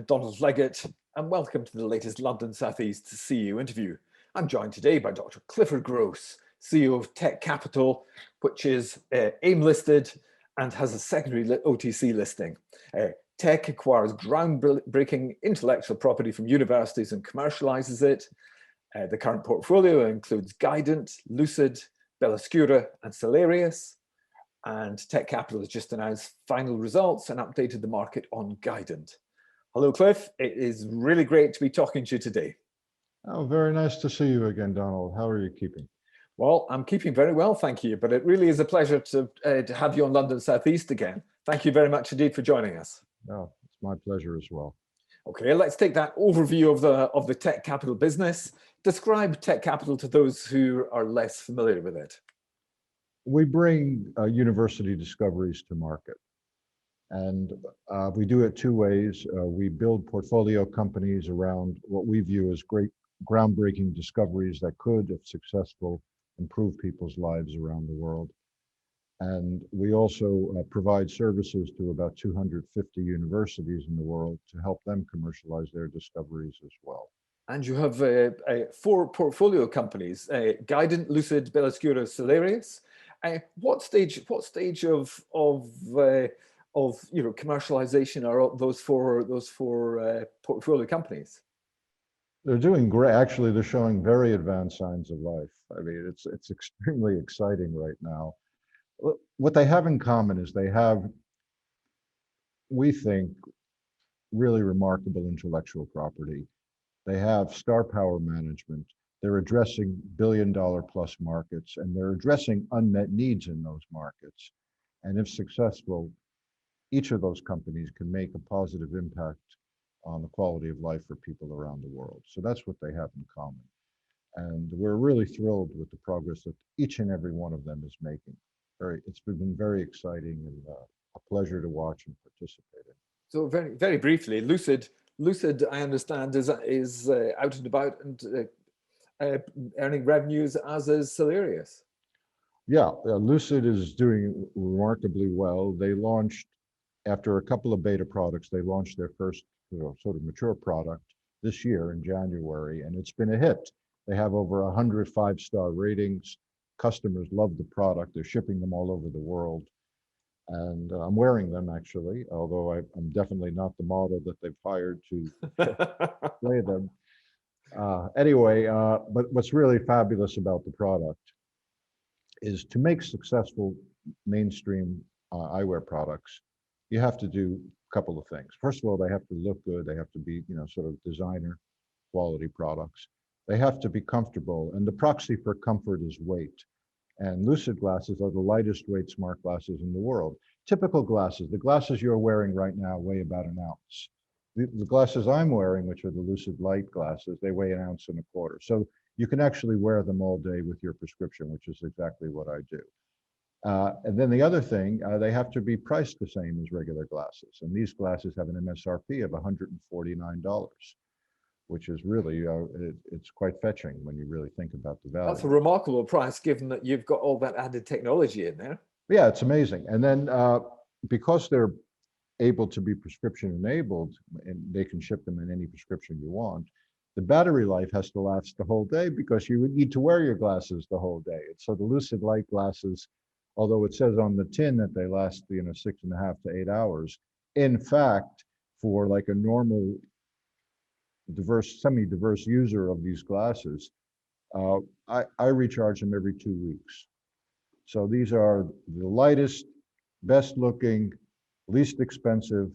Donald Leggett, and welcome to the latest London South East CEO interview. I'm joined today by Dr. Clifford Gross, CEO of Tekcapital, which is AIM-listed and has a secondary OTC listing. Tech acquires groundbreaking intellectual property from universities and commercializes it. The current portfolio includes Guident, Lucid, Bellescura, and Salarius. And Tekcapital has just announced final results and updated the market on Guident. Hello, Cliff. It is really great to be talking to you today. Oh, very nice to see you again, Donald. How are you keeping? Well, I'm keeping very well, thank you. But it really is a pleasure to have you on London South East again. Thank you very much indeed for joining us. Oh, it's my pleasure as well. Okay, let's take that overview of the Tekcapital business. Describe Tekcapital to those who are less familiar with it. We bring university discoveries to market. And we do it two ways. We build portfolio companies around what we view as great groundbreaking discoveries that could, if successful, improve people's lives around the world. And we also provide services to about 250 universities in the world to help them commercialize their discoveries as well. And you have 4 portfolio companies, Guident, Lucid, Bellescura, Solaris. What stage of commercialization are those four portfolio companies? They're doing great. Actually, they're showing very advanced signs of life. I mean, it's extremely exciting right now. What they have in common is they have, we think, really remarkable intellectual property. They have star power management. They're addressing billion-dollar-plus markets, and they're addressing unmet needs in those markets. And if successful, each of those companies can make a positive impact on the quality of life for people around the world. So that's what they have in common. And we're really thrilled with the progress that each and every one of them is making. It's been very exciting and a pleasure to watch and participate in. So very briefly, Lucid, I understand, is out and about and earning revenues, as is Solaris. Yeah, Lucid is doing remarkably well. They launched, after a couple of beta products, they launched their first sort of mature product this year in January, and it's been a hit. They have over 100 5-star ratings. Customers love the product. They're shipping them all over the world. And I'm wearing them, actually, although I'm definitely not the model that they've hired to play them. But what's really fabulous about the product is to make successful mainstream eyewear products, you have to do a couple of things. First of all, they have to look good. They have to be, sort of designer quality products. They have to be comfortable, and the proxy for comfort is weight. And Lucid glasses are the lightest weight smart glasses in the world. Typical glasses, the glasses you're wearing right now weigh about an ounce. The glasses I'm wearing, which are the Lucid Light glasses, they weigh 1.25 ounces. So you can actually wear them all day with your prescription, which is exactly what I do. And then the other thing, they have to be priced the same as regular glasses. And these glasses have an MSRP of $149, which is really, it's quite fetching when you really think about the value. That's a remarkable price, given that you've got all that added technology in there. Yeah, it's amazing. And then because they're able to be prescription enabled, and they can ship them in any prescription you want, the battery life has to last the whole day because you would need to wear your glasses the whole day. So the Lucid Light glasses, although it says on the tin that they last 6.5 to 8 hours, in fact, for like a normal semi-diverse user of these glasses, I recharge them every 2 weeks. So these are the lightest, best looking, least expensive,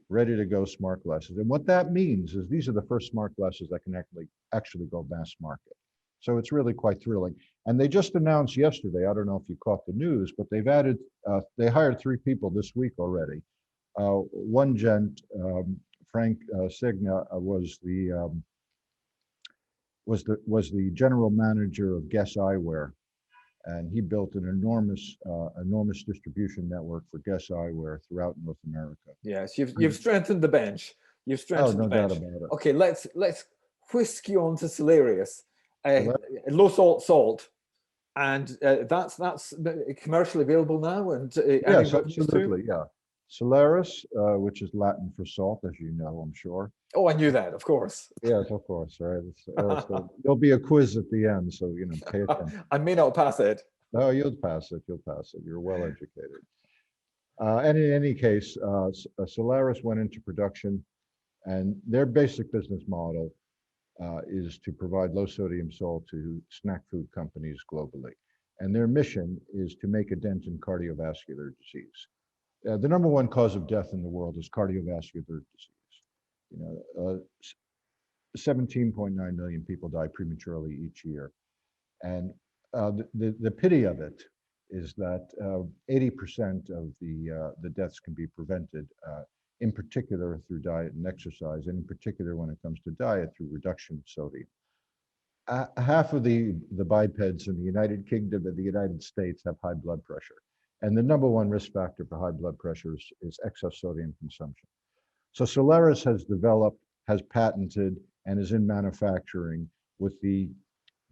ready to go smart glasses. And what that means is these are the first smart glasses that can actually go mass market. So it's really quite thrilling. And they just announced yesterday, I don't know if you caught the news, but they've added, they hired 3 people this week already. One gent, Frank Signa, was the general manager of Guess Eyewear, and he built an enormous distribution network for Guess Eyewear throughout North America. Yes, you've strengthened the bench. You've strengthened the bench. Doubt about it. Okay, let's whisk you on to Solaris. Low salt, and that's commercially available now, and yes, absolutely, yeah. Solaris, which is Latin for salt, as you know, I'm sure. Oh, I knew that, of course. Yes, of course, right? So there'll be a quiz at the end, so pay attention. I may not pass it. No, you'll pass it. You'll pass it. You're well educated. And in any case, Solaris went into production, and their basic business model is to provide low sodium salt to snack food companies globally. And their mission is to make a dent in cardiovascular disease. The number one cause of death in the world is cardiovascular disease. 17.9 million people die prematurely each year. And the pity of it is that 80% of the deaths can be prevented, in particular through diet and exercise, and in particular when it comes to diet through reduction of sodium. Half of the bipeds in the United Kingdom and the United States have high blood pressure. And the number one risk factor for high blood pressure is excess sodium consumption. So Solaris has developed, has patented, and is in manufacturing with the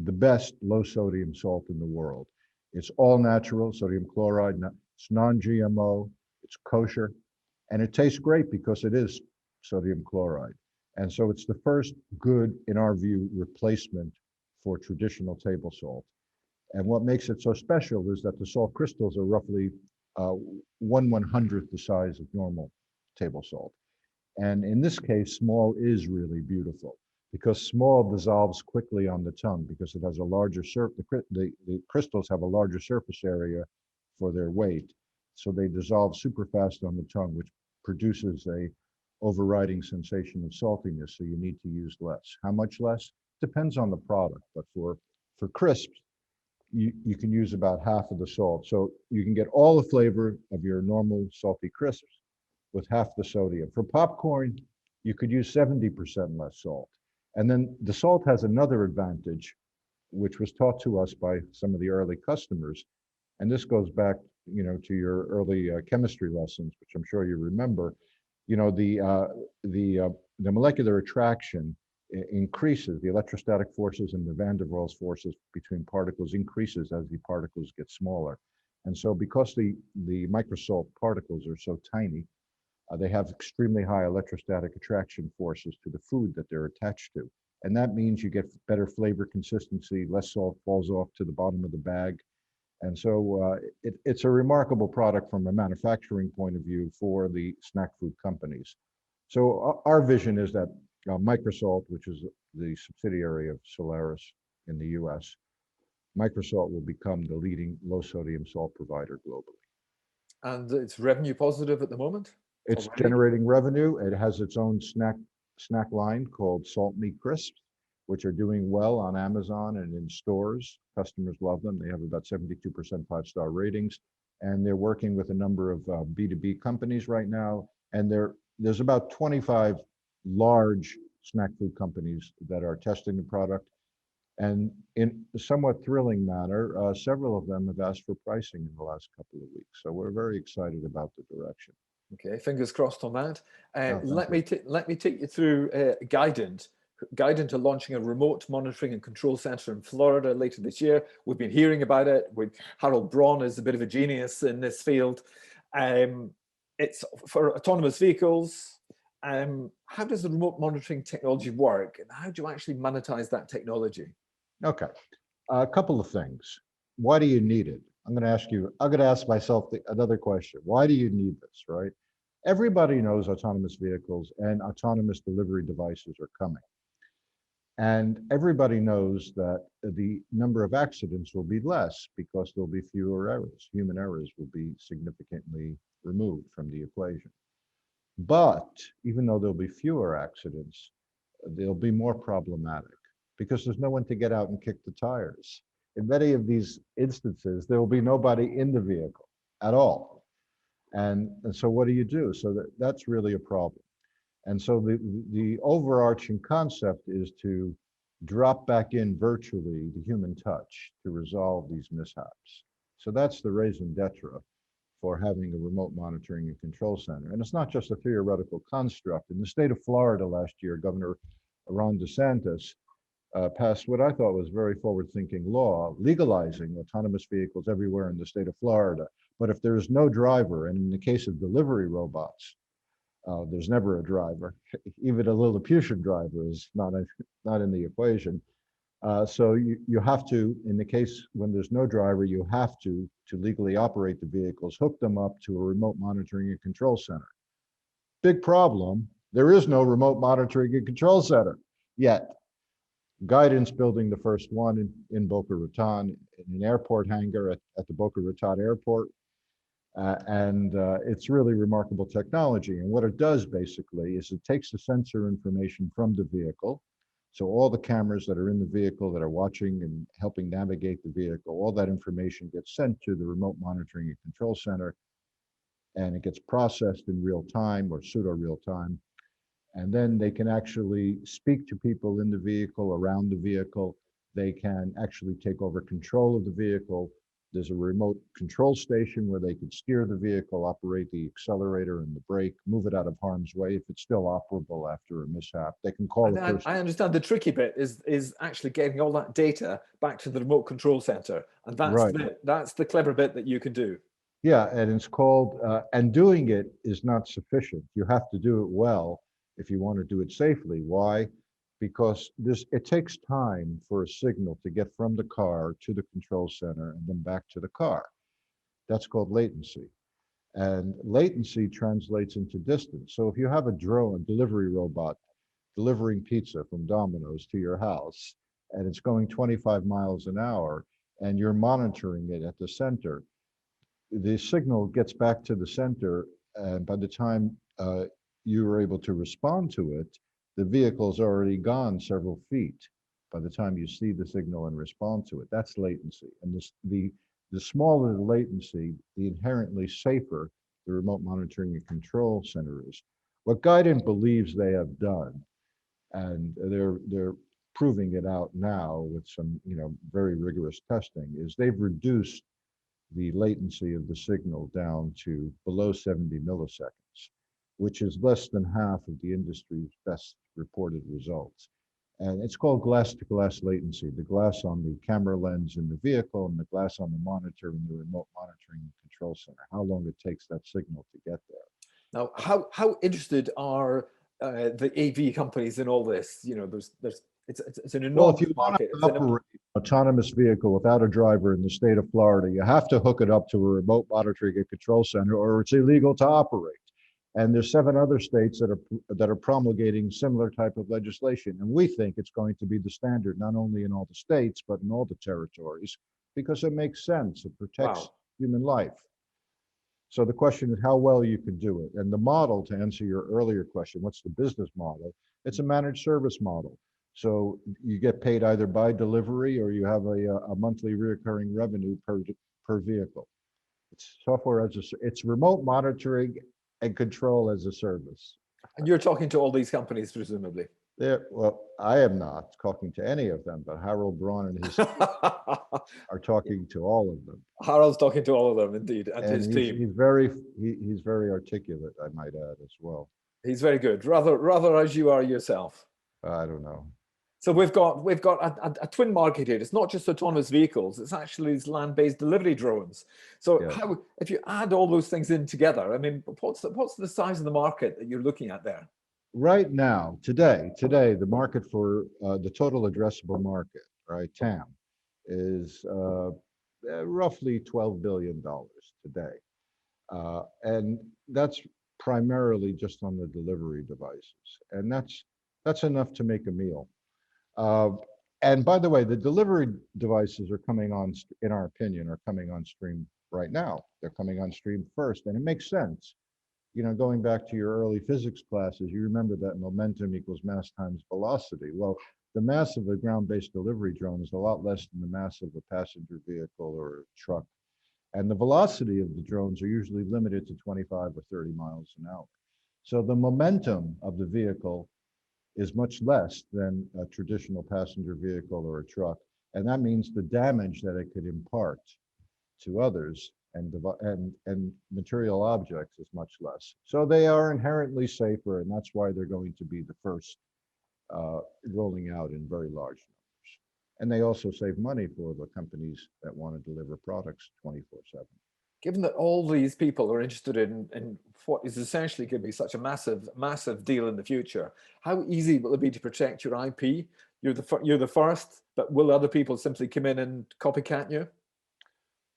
best low sodium salt in the world. It's all natural, sodium chloride, it's non-GMO, it's kosher, and it tastes great because it is sodium chloride. And so it's the first good, in our view, replacement for traditional table salt. And what makes it so special is that the salt crystals are roughly 1/100th the size of normal table salt. And in this case, small is really beautiful because small dissolves quickly on the tongue because it has a larger surface. The crystals have a larger surface area for their weight. So they dissolve super fast on the tongue, which produces a overriding sensation of saltiness. So you need to use less. How much less? Depends on the product. But for crisps, you can use about half of the salt. So you can get all the flavor of your normal salty crisps with half the sodium. For popcorn, you could use 70% less salt. And then the salt has another advantage, which was taught to us by some of the early customers. And this goes back, to your early chemistry lessons, which I'm sure you remember. The molecular attraction increases, the electrostatic forces and the van der Waals forces between particles increases as the particles get smaller. And so because the microsalt particles are so tiny, they have extremely high electrostatic attraction forces to the food that they're attached to. And that means you get better flavor consistency, less salt falls off to the bottom of the bag. And so it's a remarkable product from a manufacturing point of view for the snack food companies. So our vision is that Microsalt, which is the subsidiary of Solaris in the US, Microsalt will become the leading low sodium salt provider globally. And it's revenue positive at the moment? It's generating revenue. It has its own snack line called Salt Meat Crisps, which are doing well on Amazon and in stores. Customers love them. They have about 72% 5-star ratings. And they're working with a number of B2B companies right now. And there's about 25 large snack food companies that are testing the product. And in a somewhat thrilling manner, several of them have asked for pricing in the last couple of weeks. So we're very excited about the direction. Okay, fingers crossed on that. Oh, let me take you through Guidant. Guidant are launching a remote monitoring and control center in Florida later this year. We've been hearing about it. Harold Braun is a bit of a genius in this field. It's for autonomous vehicles. How does the remote monitoring technology work, and how do you actually monetize that technology? Okay, a couple of things. Why do you need it? I'm going to ask myself another question. Why do you need this, right? Everybody knows autonomous vehicles and autonomous delivery devices are coming. And everybody knows that the number of accidents will be less because there'll be fewer errors. Human errors will be significantly removed from the equation. But even though there'll be fewer accidents, they'll be more problematic because there's no one to get out and kick the tires. In many of these instances, there will be nobody in the vehicle at all. And so what do you do? So that's really a problem. And so the overarching concept is to drop back in virtually the human touch to resolve these mishaps. So that's the raison d'etre for having a remote monitoring and control center. And it's not just a theoretical construct. In the state of Florida last year, Governor Ron DeSantis passed what I thought was very forward-thinking law, legalizing autonomous vehicles everywhere in the state of Florida. But if there is no driver, and in the case of delivery robots, there's never a driver. Even a Lilliputian driver is not in the equation. So you have to, in the case when there's no driver, you have to legally operate the vehicles, hook them up to a remote monitoring and control center. Big problem, there is no remote monitoring and control center yet. Guidant's building the first one in Boca Raton, in an airport hangar at the Boca Raton airport. It's really remarkable technology. And what it does basically is it takes the sensor information from the vehicle. So all the cameras that are in the vehicle that are watching and helping navigate the vehicle, all that information gets sent to the remote monitoring and control center, and it gets processed in real time or pseudo real time. And then they can actually speak to people in the vehicle, around the vehicle. They can actually take over control of the vehicle. There's a remote control station where they can steer the vehicle, operate the accelerator and the brake, move it out of harm's way if it's still operable after a mishap. They can call the first. I understand the tricky bit is actually getting all that data back to the remote control center, and that's the clever bit that you can do. Yeah, and it's called, and doing it is not sufficient. You have to do it well if you want to do it safely. Why? Because it takes time for a signal to get from the car to the control center and then back to the car. That's called latency. And latency translates into distance. So if you have a drone, a delivery robot, delivering pizza from Domino's to your house, and it's going 25 miles an hour, and you're monitoring it at the center, the signal gets back to the center, and by the time you were able to respond to it, the vehicle's already gone several feet by the time you see the signal and respond to it. That's latency. And the smaller the latency, the inherently safer the remote monitoring and control center is. What Guidant believes they have done, and they're proving it out now with some very rigorous testing, is they've reduced the latency of the signal down to below 70 milliseconds, which is less than half of the industry's best reported results. And it's called glass-to-glass latency, the glass on the camera lens in the vehicle and the glass on the monitor in the remote monitoring and control center, how long it takes that signal to get there. Now, how interested are the AV companies in all this? It's an enormous market. If you want to operate an autonomous vehicle without a driver in the state of Florida, you have to hook it up to a remote monitoring and control center, or it's illegal to operate. And there's 7 other states that are promulgating similar type of legislation. And we think it's going to be the standard, not only in all the states, but in all the territories, because it makes sense. It protects human life. So the question is how well you can do it. And the model, to answer your earlier question, what's the business model? It's a managed service model. So you get paid either by delivery or you have a monthly recurring revenue per vehicle. It's software it's remote monitoring and control as a service. And you're talking to all these companies, presumably. Well, I am not talking to any of them, but Harold Braun and his team are talking to all of them. Harold's talking to all of them, indeed, and his team. He's very articulate, I might add, as well. He's very good, rather as you are yourself. I don't know. So we've got a twin market here. It's not just autonomous vehicles; it's actually these land-based delivery drones. So how, if you add all those things in together, I mean, what's the size of the market that you're looking at there? Right now, today, the market for the total addressable market, right, TAM, is roughly $12 billion today, and that's primarily just on the delivery devices, and that's enough to make a meal. And by the way, the delivery devices are coming on, in our opinion, are coming on stream right now. They're coming on stream first, and it makes sense. Going back to your early physics classes, you remember that momentum equals mass times velocity. Well, the mass of a ground-based delivery drone is a lot less than the mass of a passenger vehicle or a truck. And the velocity of the drones are usually limited to 25 or 30 miles an hour. So the momentum of the vehicle is much less than a traditional passenger vehicle or a truck. And that means the damage that it could impart to others and material objects is much less. So they are inherently safer, and that's why they're going to be the first rolling out in very large numbers. And they also save money for the companies that want to deliver products 24/7. Given that all these people are interested in what is essentially going to be such a massive deal in the future, how easy will it be to protect your IP? You're the first, but will other people simply come in and copycat you?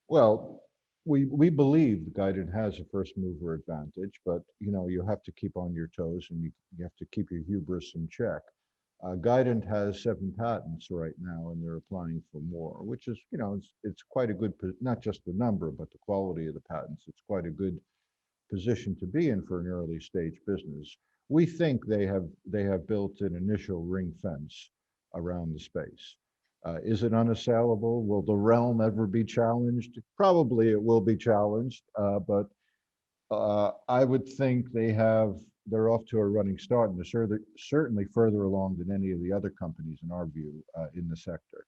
Well, we believe Guidant has a first mover advantage, but you have to keep on your toes and you have to keep your hubris in check. Guidant has 7 patents right now, and they're applying for more, which is, it's quite a good, not just the number, but the quality of the patents. It's quite a good position to be in for an early stage business. We think they have built an initial ring fence around the space. Is it unassailable? Will the realm ever be challenged? Probably it will be challenged, but I would think they're off to a running start, and they're certainly further along than any of the other companies in our view in the sector.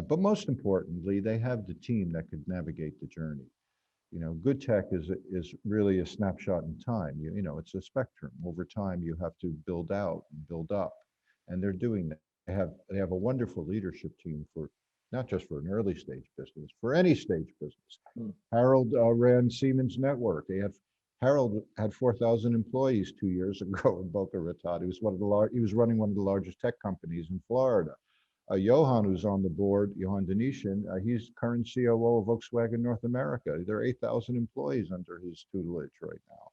But most importantly, they have the team that could navigate the journey. Good tech is really a snapshot in time. It's a spectrum. Over time, you have to build out and build up, and they're doing that. They have a wonderful leadership team for not just for an early stage business, for any stage business. Harold ran Siemens Network. Harold had 4,000 employees 2 years ago in Boca Raton. He was running one of the largest tech companies in Florida. Johan, who's on the board, Johan Denisian, he's current COO of Volkswagen North America. There are 8,000 employees under his tutelage right now.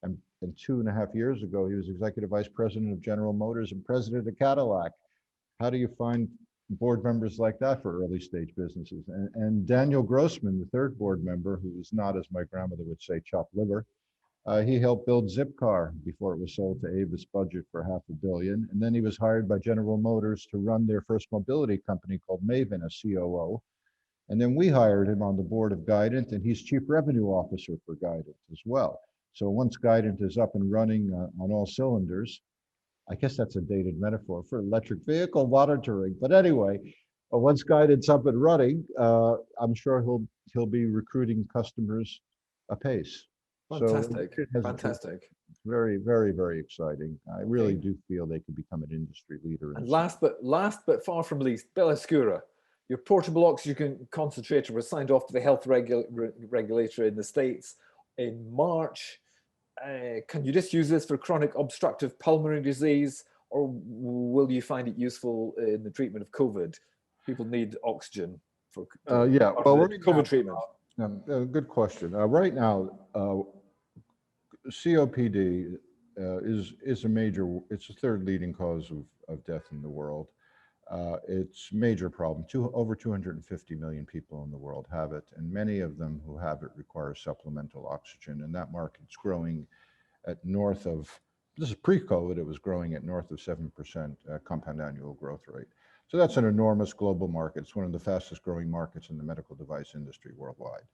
And 2.5 years ago, he was executive vice president of General Motors and president of Cadillac. How do you find board members like that for early stage businesses? And Daniel Grossman, the third board member, who is not, as my grandmother would say, chopped liver, he helped build Zipcar before it was sold to Avis Budget for $500 million. And then he was hired by General Motors to run their first mobility company called Maven, a COO. And then we hired him on the board of Guidant, and he's chief revenue officer for Guidant as well. So once Guidant is up and running on all cylinders, I guess that's a dated metaphor for electric vehicle monitoring. But anyway, once Guidant's up and running, I'm sure he'll be recruiting customers apace. Fantastic, So fantastic. Very, very, very exciting. I really do feel they could become an industry leader. And last but far from least, Bellescura, your portable oxygen concentrator was signed off to the health regulator in the States in March. Can you just use this for chronic obstructive pulmonary disease, or will you find it useful in the treatment of COVID? People need oxygen for COVID treatment. Good question. Right now, COPD is a major. It's the third leading cause of death in the world. It's a major problem. Over 250 million people in the world have it, and many of them who have it require supplemental oxygen. And that market's growing at north of. This is pre-COVID. It was growing at north of 7% compound annual growth rate. So that's an enormous global market. It's one of the fastest growing markets in the medical device industry worldwide.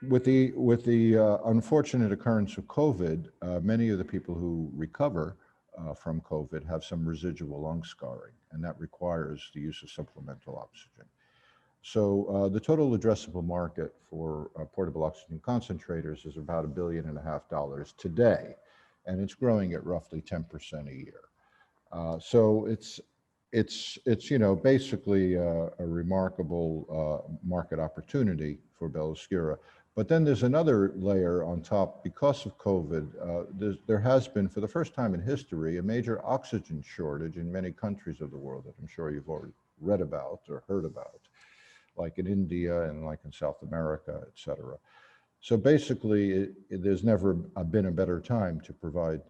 With the unfortunate occurrence of COVID, many of the people who recover from COVID have some residual lung scarring, and that requires the use of supplemental oxygen. So the total addressable market for portable oxygen concentrators is about $1.5 billion today, and it's growing at roughly 10% a year. So it's basically a remarkable market opportunity for Bellescura. But then there's another layer on top. Because of COVID, there has been, for the first time in history, a major oxygen shortage in many countries of the world that I'm sure you've already read about or heard about, like in India and like in South America, et cetera. So basically, there's never been a better time to provide,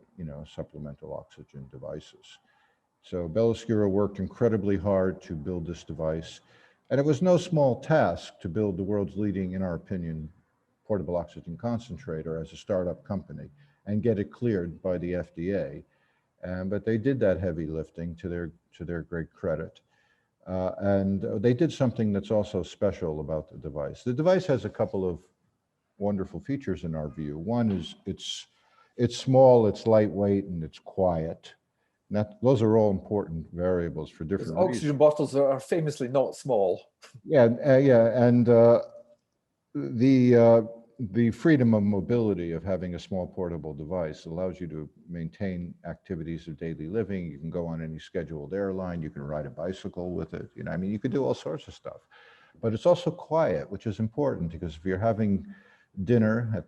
supplemental oxygen devices. So Bellescura worked incredibly hard to build this device. And it was no small task to build the world's leading, in our opinion, portable oxygen concentrator as a startup company and get it cleared by the FDA. But they did that heavy lifting to their great credit. And they did something that's also special about the device. The device has a couple of wonderful features in our view. One is it's small, it's lightweight, and it's quiet. Those are all important variables for different reasons. Oxygen bottles are famously not small. Yeah, and the freedom of mobility of having a small portable device allows you to maintain activities of daily living. You can go on any scheduled airline. You can ride a bicycle with it. You know, I mean, you could do all sorts of stuff. But it's also quiet, which is important because if you're having dinner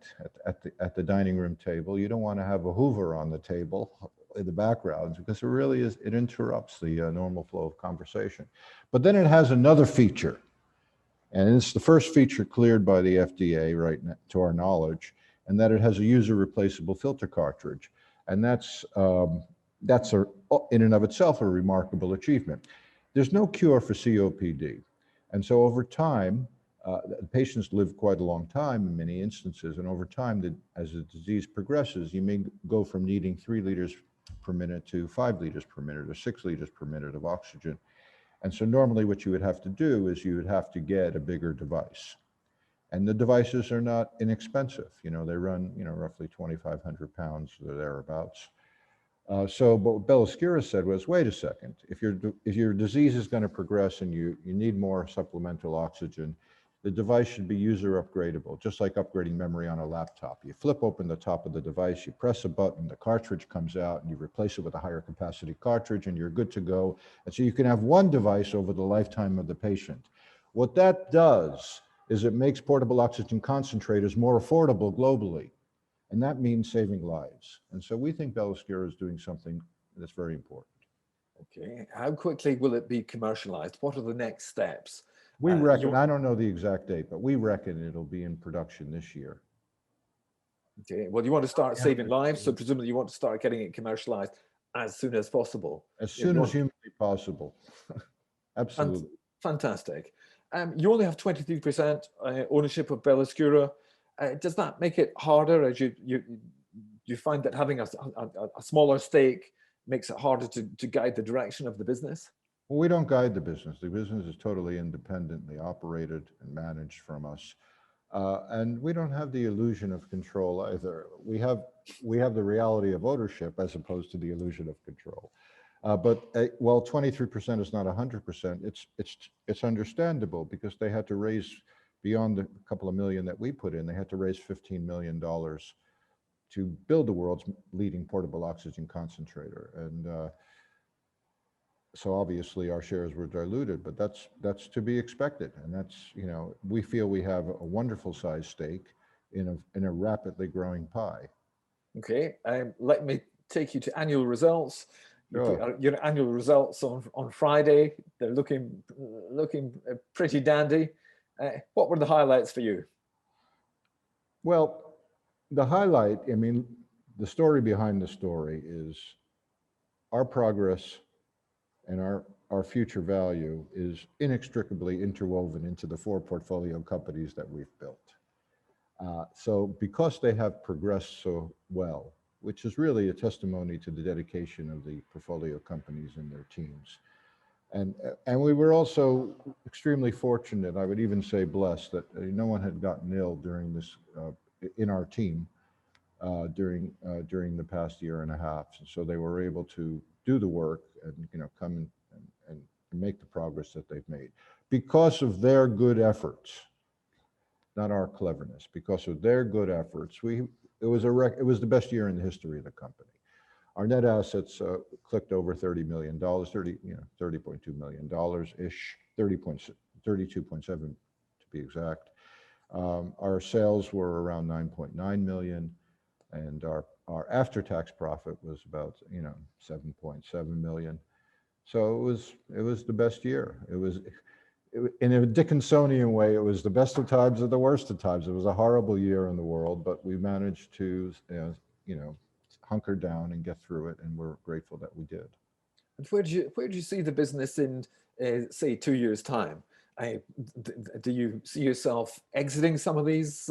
at the dining room table, you don't want to have a Hoover on the table in the background because it really is, it interrupts the normal flow of conversation. But then it has another feature, and it's the first feature cleared by the FDA right now, to our knowledge, and that it has a user replaceable filter cartridge. And that's in and of itself a remarkable achievement. There's no cure for COPD. And so over time, patients live quite a long time in many instances, and over time, as the disease progresses, you may go from needing 3 liters per minute to 5 liters per minute or 6 liters per minute of oxygen. And so normally what you would have to do is you would have to get a bigger device. And the devices are not inexpensive. You know, they run, you know, roughly 2,500 pounds or thereabouts. So what Bellescura said was, wait a second, if your disease is going to progress and you need more supplemental oxygen, the device should be user upgradable, just like upgrading memory on a laptop. You flip open the top of the device, you press a button, the cartridge comes out, and you replace it with a higher capacity cartridge, and you're good to go. And so you can have one device over the lifetime of the patient. What that does is it makes portable oxygen concentrators more affordable globally. And that means saving lives. And so we think Bellescura is doing something that's very important. Okay, how quickly will it be commercialized? What are the next steps? We reckon, I don't know the exact date, but we reckon it'll be in production this year. Okay, well, you want to start saving lives, so presumably you want to start getting it commercialized as soon as possible. As soon as humanly possible. Absolutely. Fantastic. You only have 23% ownership of Bellescura. Does that make it harder as you find that having a smaller stake makes it harder to guide the direction of the business? Well, we don't guide the business. The business is totally independently operated and managed from us. And we don't have the illusion of control either. We have the reality of ownership as opposed to the illusion of control. But while 23% is not 100%, it's understandable because they had to raise, beyond the couple of million that we put in, they had to raise $15 million to build the world's leading portable oxygen concentrator. And so obviously our shares were diluted, but that's to be expected. And that's, you know, we feel we have a wonderful size stake in a rapidly growing pie. Okay, let me take you to annual results. Sure. Your annual results on Friday. They're looking pretty dandy. What were the highlights for you? Well, the highlight, I mean, the story behind the story is our progress and our future value is inextricably interwoven into the 4 portfolio companies that we've built. So because they have progressed so well, which is really a testimony to the dedication of the portfolio companies and their teams. And we were also extremely fortunate, I would even say blessed, that no one had gotten ill during this, in our team during the past year and a half. And so they were able to do the work and, you know, come and make the progress that they've made. Because of their good efforts, not our cleverness, because of their good efforts, it was the best year in the history of the company. Our net assets clicked over $30 million, $30.2 million ish, 32.7 to be exact. Our sales were around 9.9 million, and our after-tax profit was about 7.7 million. So it was the best year. It was in a Dickinsonian way, it was the best of times and the worst of times. It was a horrible year in the world, but we managed to hunker down and get through it, and we're grateful that we did. And where do you see the business in say 2 years' time? Do you see yourself exiting some of these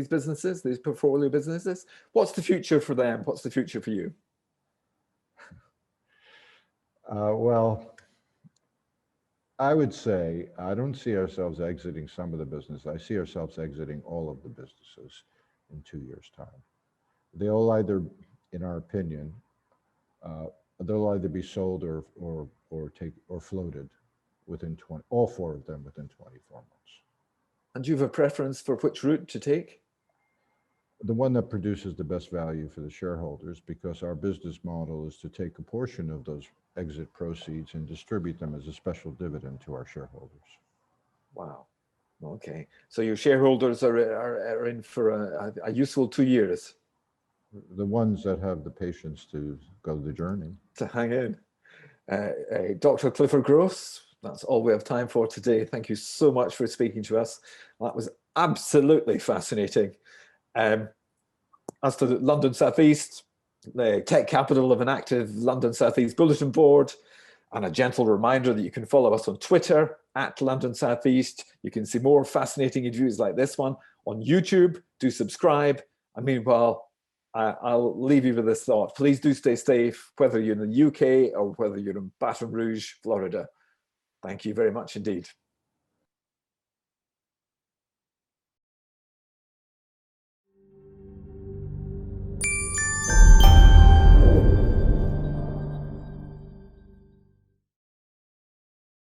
businesses, these portfolio businesses? What's the future for them? What's the future for you? Well, I would say I don't see ourselves exiting some of the business. I see ourselves exiting all of the businesses in 2 years' time. They'll either, in our opinion, they'll either be sold or floated within all 4 of them within 24 months. And do you have a preference for which route to take? The one that produces the best value for the shareholders, because our business model is to take a portion of those exit proceeds and distribute them as a special dividend to our shareholders. Wow. Okay. So your shareholders are in for a useful 2 years The ones that have the patience to go the journey. to hang in. Dr. Clifford Gross, that's all we have time for today. Thank you so much for speaking to us. That was absolutely fascinating. As to the London South East, the tech capital of an active London South East bulletin board, and a gentle reminder that you can follow us on Twitter at London South East. You can see more fascinating interviews like this one on YouTube. Do subscribe. And meanwhile, I'll leave you with this thought. Please do stay safe, whether you're in the UK or whether you're in Baton Rouge, Florida. Thank you very much indeed.